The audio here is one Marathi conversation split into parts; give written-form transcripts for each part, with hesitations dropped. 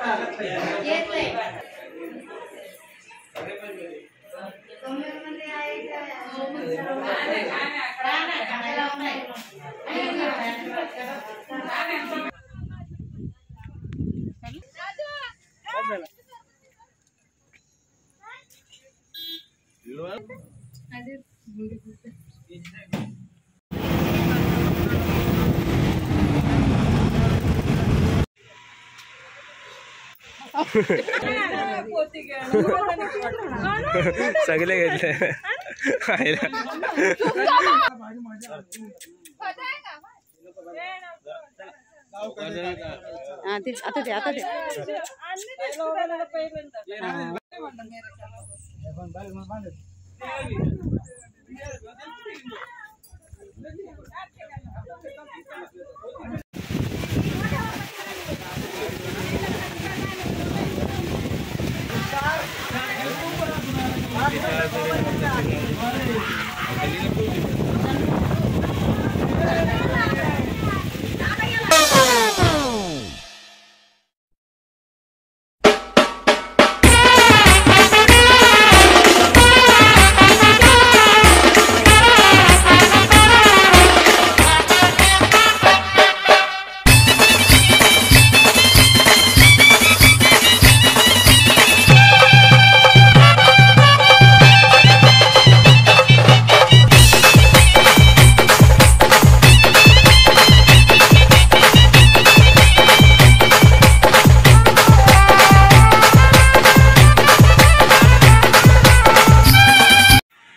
सगळे घेतले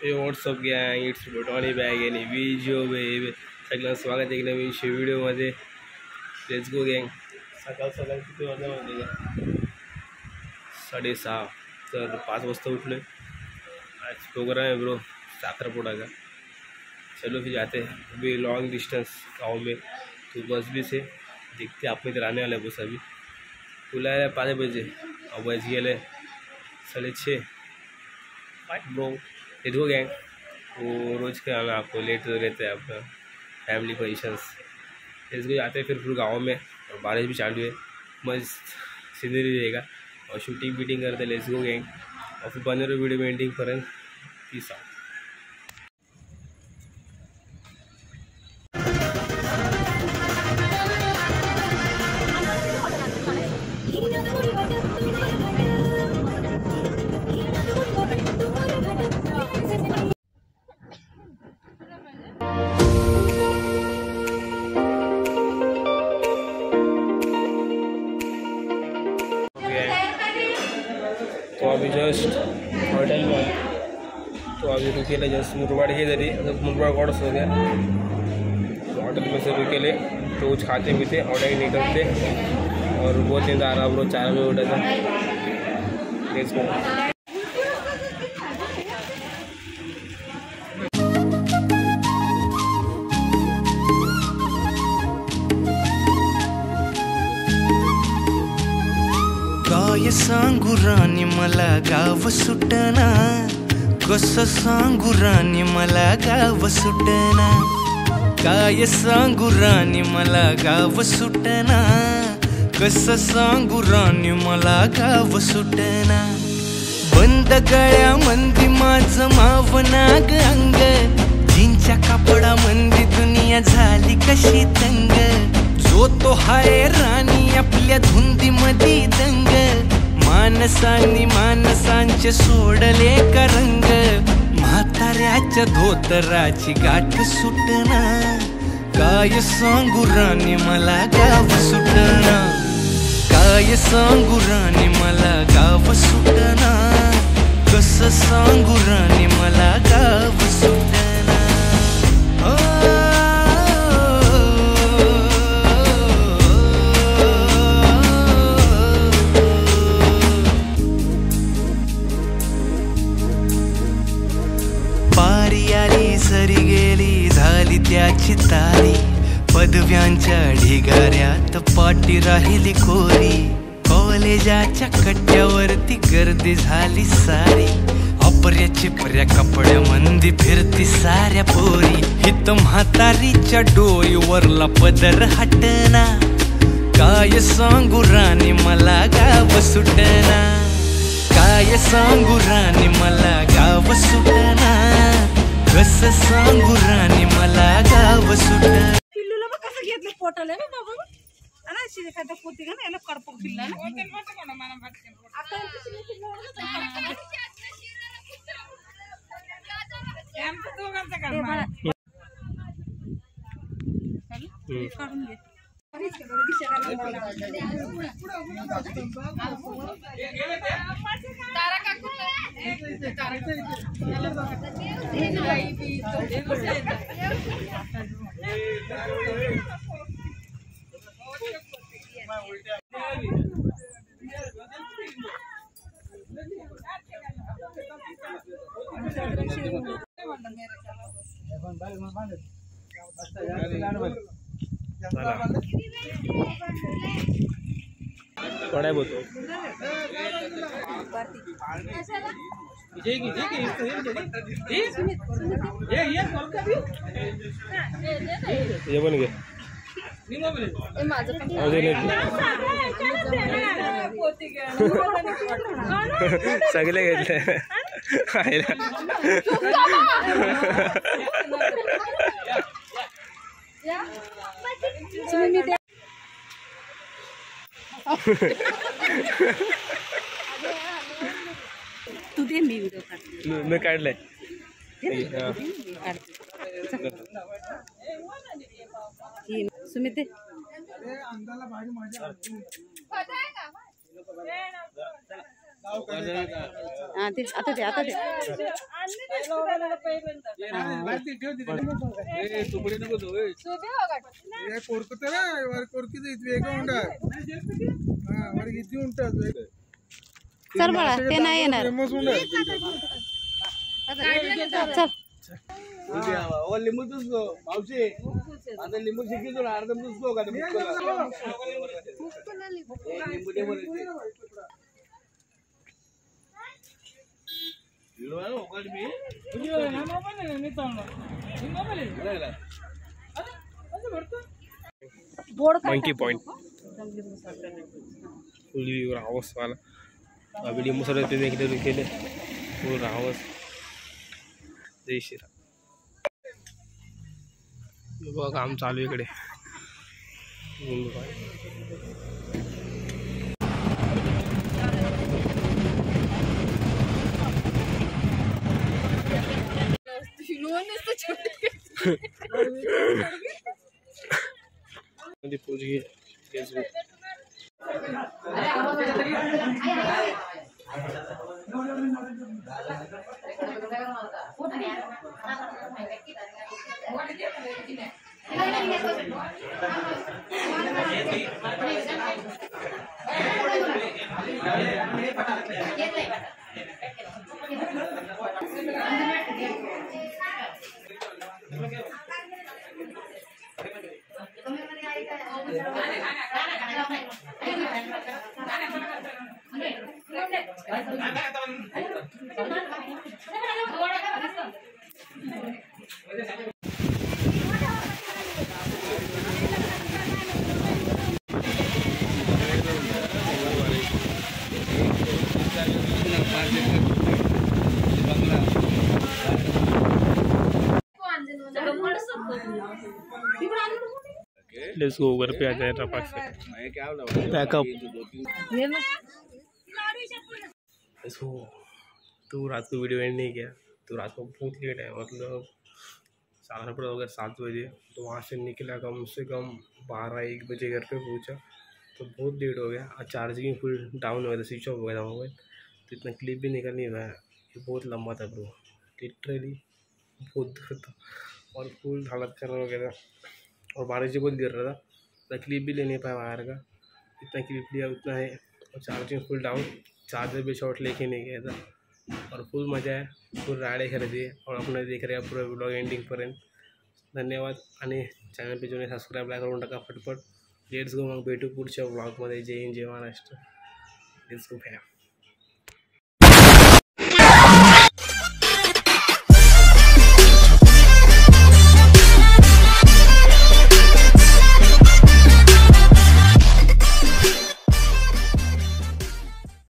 व्हॉट्सअप गँग इट्स बोटवानी बॅग आणि विजो बेब सगळ्यांना स्वागत आहे एक नवीन व्हिडिओमध्ये. लेट्स गो गँग. सकाळ किती वाजता माहिती का? 6:30. तर 5 वाजता उठले. आज प्रोग्राम है ब्रो साखरपुड़ा का. चलो फिर जाते हैं. अभी लॉन्ग डिस्टेंस गाँव में तो बस भी से देखते आप इधर आने वाले बस. अभी बुलाया 5 बजे और बज गए 6:30. Fight bro. Let's go gang. वो रोज़ का हमें आपको लेट रहते हैं अपना फैमिली पोजिशंस. लेट्स गो जाते हैं फिर गाँव में. और बारिश भी चालू है. मस्त सीनरी रहेगा और शूटिंग बीटिंग करते. Let's go gang. और फिर बने रहो वीडियो में एंडिंग पर. Peace out. तो अभी जस्ट होटल में तो अभी रुकेले जस्ट मुरबाड़ के जरिए मुरबाड़ कॉर्स हो गया. तो होटल में से रुकेले तो कुछ खाते पीते ऑर्डर निकलते और बहुत नींद आ रहा. ब्रो 4 बजे उठा था. Let's go. काय सांगू राणी मला गाव सुटना. कसं सांगू राणी मला गाव सुटना. काय सांगू राणी मला गाव सुटना. कसं सांगू राणी मला गाव सुटना. बंद गळ्यामंदी माझं मावनाग अंग. जीनच्या कापडामंदी दुनिया झाली कशी तंग. जो तो हाय राणी आपल्या धुंदीमधी दंग. मानसांनी मानसांचे सोडले का रंग. म्हाताऱ्याच्या धोतराची गाठ सुटना. काय सांगू राणी मला गाव सुटना. काय सांगू राणी मला गाव सुटना. कसं सांगू राणी मला गाव सुटना. सरी गेली झाली त्याची तारी. पदव्यांच्या ढिगाऱ्यात पाटी राहिली कोरी. कॉलेजाच्या कट्ट्यावरती गर्दी झाली सारी. अपऱ्या चिपऱ्या कपड्यामंदी फिरती साऱ्या पोरी. हित म्हातारीच्या डोईवरला पदर हटना. काय सांगू राणी मला गाव सुटना, काय सांगू राणी मला गाव सुटना, कस सांगू राणी मला गाव सुटना. पिल्लूला बघ कसं घेतलं पोटाला ना बाबा आणि अशी एखादा पोती का ना याला करपक पिल्ला ना काढून घे. पढ़ाई बोतो ये बन गए सगळे घेतले तू दे मी व्हिडिओ काढते. मी काढलाय सुमित ते आता दे आता दे चल बाळा ते नाही येणार चल लिंबू तुझको मावशी आता लिंबू शिकी तुला अर्ध तुझको का लिंबू दे बोलते मंकी पॉइंट फुल व्यू रावस वाला अभी लिंबू सर केले फुल रावस. जय श्रीराम. बघा काम चालू इकडे पूरी लेट्स गो. घर पे आ जाए टपक से पैकअप. तो रात को वीडियो एंड नहीं किया तो रात को बहुत लेट है मतलब साढ़े पड़ा हो गया 7 बजे. तो वहाँ से निकला कम से कम 12-1 बजे घर पे पहुँचा तो बहुत लेट हो गया. चार्जिंग फुल डाउन हो गया था, स्विच ऑफ हो गया था मोबाइल. तो इतना क्लिप भी निकल नहीं रहा. ये बहुत लंबा था ब्रो, लिटरली बहुत दूर था और फुल हालत खराब हो गया था और बारिश भी बहुत गिर रहा था. तो क्लिप भी ले नहीं पाया बाहर का, इतना क्लिप लिया उतना है. और चार्जिंग फुल डाउन, चार्जर भी शॉर्ट लेके नहीं गया था और फुल मजा है. फुल राइड खरेदी और अपने देख रहे हैं पूरा ब्लॉग एंडिंग पर्यंत. धन्यवाद. आणि चॅनल पे जो सबस्क्राईब करून टाका फटफट. Let's go. मग भेटू पुढच्या ब्लॉगमध्ये. जय हिंद, जय महाराष्ट्र. Let's go फॅम.